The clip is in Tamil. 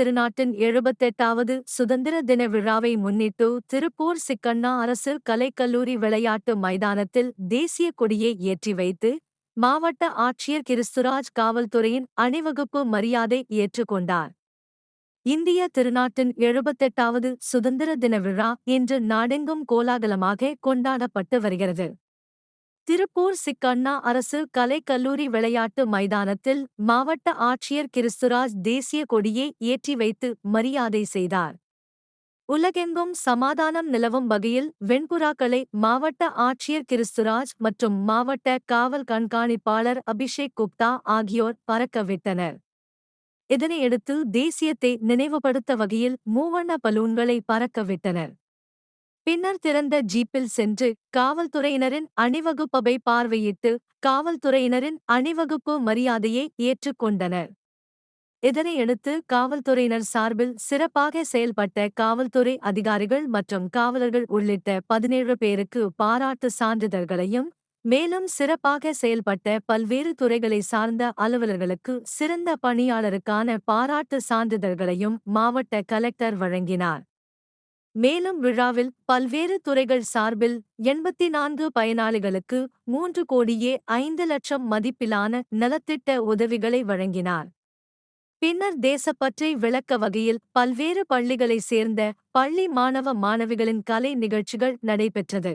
திருநாட்டின் 78வது சுதந்திர தின விழாவை முன்னிட்டு திருப்பூர் சிக்கண்ணா அரசு கலைக்கல்லூரி விளையாட்டு மைதானத்தில் தேசிய கொடியை ஏற்றி வைத்து மாவட்ட ஆட்சியர் கிறிஸ்துராஜ் காவல்துறையின் அணிவகுப்பு மரியாதை ஏற்றுக்கொண்டார். இந்திய திருநாட்டின் 78வது சுதந்திர தின விழா இன்று நாடெங்கும் கோலாகலமாக கொண்டாடப்பட்டு வருகிறது. திருப்பூர் சிக்கண்ணா அரசு கலைக்கல்லூரி விளையாட்டு மைதானத்தில் மாவட்ட ஆட்சியர் கிறிஸ்துராஜ் தேசிய கொடியை ஏற்றி வைத்து மரியாதை செய்தார். உலகெங்கும் சமாதானம் நிலவும் வகையில் வெண்புறாக்களை மாவட்ட ஆட்சியர் கிறிஸ்துராஜ் மற்றும் மாவட்ட காவல் கண்காணிப்பாளர் அபிஷேக் குப்தா ஆகியோர் பறக்கவிட்டனர். இதனையடுத்து தேசியத்தை நினைவுபடுத்த வகையில் மூவண்ண பலூன்களை பறக்கவிட்டனர். பின்னர் திறந்த ஜீப்பில் சென்று காவல்துறையினரின் அணிவகுப்பை பார்வையிட்டு காவல்துறையினரின் அணிவகுப்பு மரியாதையை ஏற்றுக்கொண்டனர். இதனையடுத்து காவல்துறையினர் சார்பில் சிறப்பாக செயல்பட்ட காவல்துறை அதிகாரிகள் மற்றும் காவலர்கள் உள்ளிட்ட 17 பேருக்கு பாராட்டு சான்றிதழ்களையும், மேலும் சிறப்பாக செயல்பட்ட பல்வேறு துறைகளை சார்ந்த அலுவலர்களுக்கு சிறந்த பணியாளருக்கான பாராட்டு சான்றிதழ்களையும் மாவட்ட கலெக்டர் வழங்கினார். மேலும் விழாவில் பல்வேறு துறைகள் சார்பில் 84 பயனாளிகளுக்கு 3,05,00,000 மதிப்பிலான நலத்திட்ட உதவிகளை வழங்கினார். பின்னர் தேசப்பற்றை விளக்க வகையில் பல்வேறு பள்ளிகளைச் சேர்ந்த பள்ளி மாணவ மாணவிகளின் கலை நிகழ்ச்சிகள் நடைபெற்றது.